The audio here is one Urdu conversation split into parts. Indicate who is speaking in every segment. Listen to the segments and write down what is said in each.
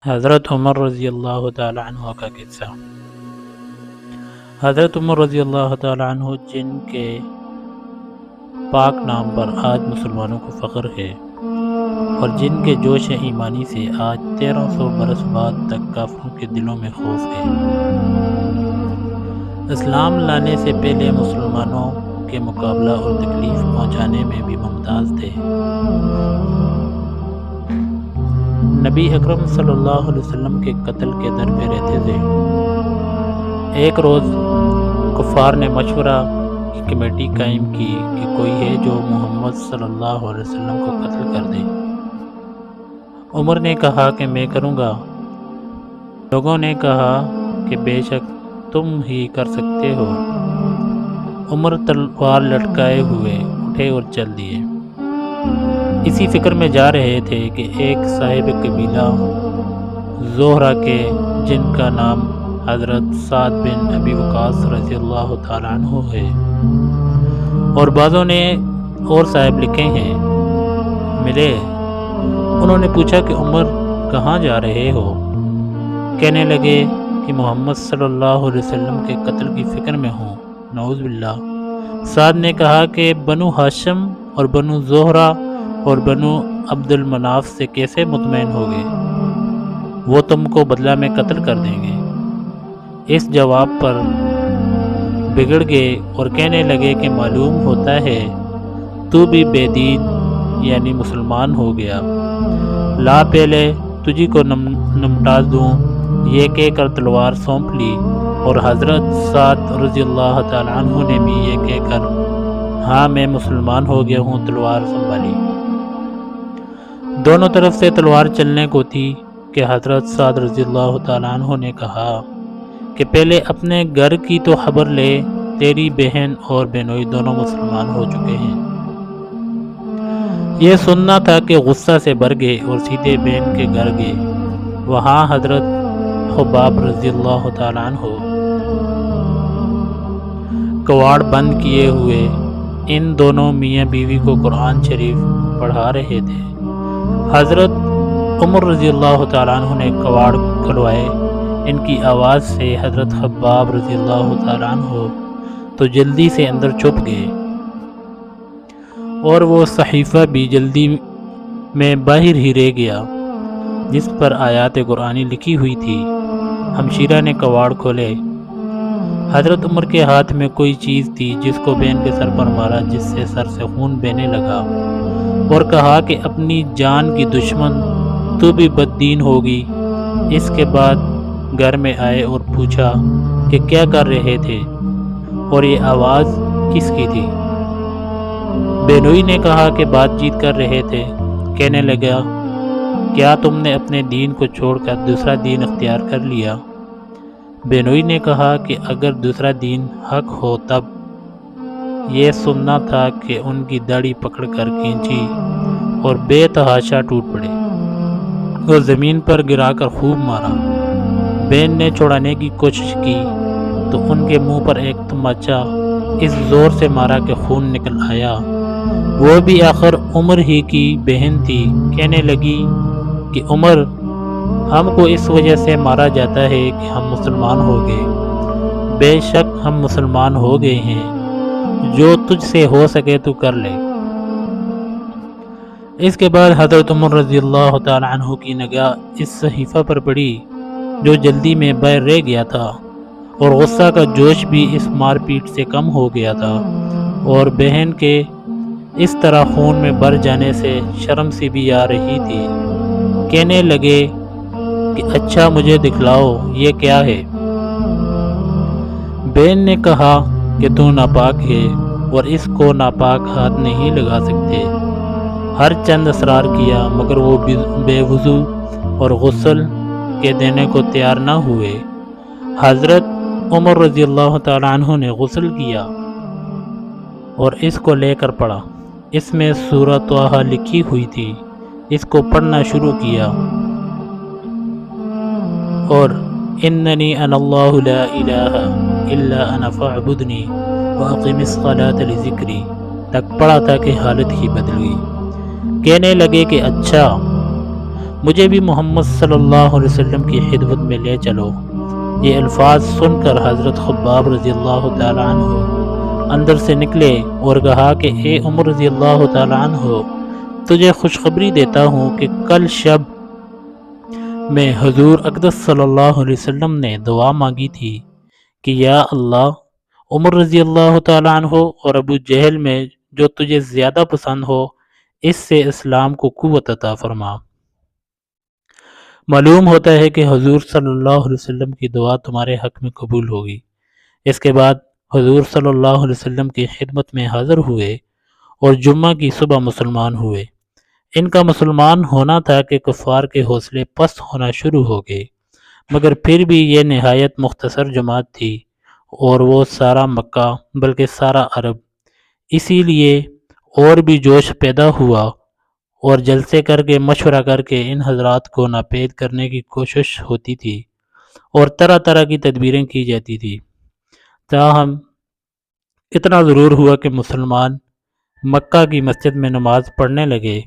Speaker 1: حضرت عمر رضی اللہ تعالی عنہ کا قصہ۔ حضرت عمر رضی اللہ تعالی عنہ جن کے پاک نام پر آج مسلمانوں کو فخر ہے اور جن کے جوش ایمانی سے آج 1300 برس بعد تک کافروں کے دلوں میں خوف ہے، اسلام لانے سے پہلے مسلمانوں کے مقابلہ اور تکلیف پہنچانے میں بھی ممتاز تھے۔ نبی اکرم صلی اللہ علیہ وسلم کے قتل کے در پہ رہتے تھے۔ ایک روز کفار نے مشورہ کی کمیٹی قائم کی کہ کوئی ہے جو محمد صلی اللہ علیہ وسلم کو قتل کر دے۔ عمر نے کہا کہ میں کروں گا۔ لوگوں نے کہا کہ بے شک تم ہی کر سکتے ہو۔ عمر تلوار لٹکائے ہوئے اٹھے اور چل دیے۔ اسی فکر میں جا رہے تھے کہ ایک صاحب قبیلہ زہرہ کے جن کا نام حضرت سعد بن ابی وقاص رضی اللہ تعالیٰ عنہ ہے اور بعضوں نے اور صاحب لکھے ہیں، ملے۔ انہوں نے پوچھا کہ عمر کہاں جا رہے ہو؟ کہنے لگے کہ محمد صلی اللہ علیہ وسلم کے قتل کی فکر میں ہوں، نعوذ باللہ۔ سعد نے کہا کہ بنو ہاشم اور بنو زہرہ اور بنو عبد المناف سے کیسے مطمئن ہوگے؟ وہ تم کو بدلہ میں قتل کر دیں گے۔ اس جواب پر بگڑ گئے اور کہنے لگے کہ معلوم ہوتا ہے تو بھی بے دین یعنی مسلمان ہو گیا، لا پہلے تجھی کو نمٹا دوں۔ یہ کہہ کر تلوار سونپ لی اور حضرت سعد رضی اللہ تعالیٰ عنہ نے بھی یہ کہہ کر ہاں میں مسلمان ہو گیا ہوں تلوار سنبھالی۔ دونوں طرف سے تلوار چلنے کو تھی کہ حضرت سعد رضی اللہ تعالیٰ عنہ نے کہا کہ پہلے اپنے گھر کی تو خبر لے، تیری بہن اور بہنوئی دونوں مسلمان ہو چکے ہیں۔ یہ سننا تھا کہ غصہ سے بھر گئے اور سیدھے بہن کے گھر گئے۔ وہاں حضرت خباب رضی اللہ تعالیٰ عنہ کواڑ بند کیے ہوئے ان دونوں میاں بیوی کو قرآن شریف پڑھا رہے تھے۔ حضرت عمر رضی اللہ تعالیٰ عنہ نے کواڑ کھلوائے۔ ان کی آواز سے حضرت خباب رضی اللہ تعالیٰ عنہ تو جلدی سے اندر چھپ گئے اور وہ صحیفہ بھی جلدی میں باہر ہی رہ گیا جس پر آیات قرآنی لکھی ہوئی تھی۔ ہمشیرہ نے کواڑ کھولے۔ حضرت عمر کے ہاتھ میں کوئی چیز تھی جس کو بہن کے سر پر مارا، جس سے سر سے خون بہنے لگا اور کہا کہ اپنی جان کی دشمن تو بھی بددین ہوگی۔ اس کے بعد گھر میں آئے اور پوچھا کہ کیا کر رہے تھے اور یہ آواز کس کی تھی؟ بہنوئی نے کہا کہ بات چیت کر رہے تھے۔ کہنے لگا کیا تم نے اپنے دین کو چھوڑ کر دوسرا دین اختیار کر لیا؟ بہنوئی نے کہا کہ اگر دوسرا دین حق ہو تب۔ یہ سننا تھا کہ ان کی داڑھی پکڑ کر کھینچی اور بے تحاشا ٹوٹ پڑے اور زمین پر گرا کر خوب مارا۔ بہن نے چھڑانے کی کوشش کی تو ان کے منہ پر ایک تماچا اس زور سے مارا کہ خون نکل آیا۔ وہ بھی آخر عمر ہی کی بہن تھی۔ کہنے لگی کہ عمر، ہم کو اس وجہ سے مارا جاتا ہے کہ ہم مسلمان ہو گئے۔ بے شک ہم مسلمان ہو گئے ہیں، جو تجھ سے ہو سکے تو کر لے۔ اس کے بعد حضرت عمر رضی اللہ تعالی عنہ کی نگاہ اس صحیفہ پر پڑی جو جلدی میں باہر رہ گیا تھا اور غصہ کا جوش بھی اس مار پیٹ سے کم ہو گیا تھا اور بہن کے اس طرح خون میں بھر جانے سے شرم سی بھی آ رہی تھی۔ کہنے لگے کہ اچھا مجھے دکھلاؤ یہ کیا ہے؟ بہن نے کہا کہ تو ناپاک ہے اور اس کو ناپاک ہاتھ نہیں لگا سکتے۔ ہر چند اصرار کیا مگر وہ بے وضو اور غسل کے دینے کو تیار نہ ہوئے۔ حضرت عمر رضی اللہ تعالیٰ عنہ نے غسل کیا اور اس کو لے کر پڑھا۔ اس میں سورہ طٰہٰ لکھی ہوئی تھی۔ اس کو پڑھنا شروع کیا اور اننی انا اللہ لا الہ الا انا فاعبدنی واقم الصلاۃ لذکری تک پڑھا تھا کہ حالت ہی بدل گئی۔ کہنے لگے کہ اچھا مجھے بھی محمد صلی اللہ علیہ وسلم کی خدمت میں لے چلو۔ یہ الفاظ سن کر حضرت خباب رضی اللہ تعالیٰ عنہ اندر سے نکلے اور کہا کہ اے عمر رضی اللہ تعالیٰ عنہ، تجھے خوشخبری دیتا ہوں کہ کل شب میں حضور اقدس صلی اللہ علیہ وسلم نے دعا مانگی تھی کہ یا اللہ، عمر رضی اللہ تعالیٰ عنہ اور ابو جہل میں جو تجھے زیادہ پسند ہو، اس سے اسلام کو قوت عطا فرما۔ معلوم ہوتا ہے کہ حضور صلی اللہ علیہ وسلم کی دعا تمہارے حق میں قبول ہوگی۔ اس کے بعد حضور صلی اللہ علیہ وسلم کی خدمت میں حاضر ہوئے اور جمعہ کی صبح مسلمان ہوئے۔ ان کا مسلمان ہونا تھا کہ کفار کے حوصلے پست ہونا شروع ہو گئے، مگر پھر بھی یہ نہایت مختصر جماعت تھی اور وہ سارا مکہ بلکہ سارا عرب، اسی لیے اور بھی جوش پیدا ہوا اور جلسے کر کے مشورہ کر کے ان حضرات کو ناپید کرنے کی کوشش ہوتی تھی اور طرح طرح کی تدبیریں کی جاتی تھی۔ تاہم اتنا ضرور ہوا کہ مسلمان مکہ کی مسجد میں نماز پڑھنے لگے۔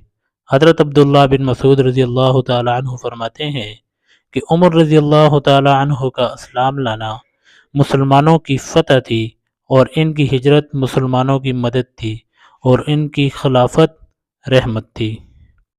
Speaker 1: حضرت عبداللہ بن مسعود رضی اللہ تعالیٰ عنہ فرماتے ہیں کہ عمر رضی اللہ تعالیٰ عنہ کا اسلام لانا مسلمانوں کی فتح تھی اور ان کی ہجرت مسلمانوں کی مدد تھی اور ان کی خلافت رحمت تھی۔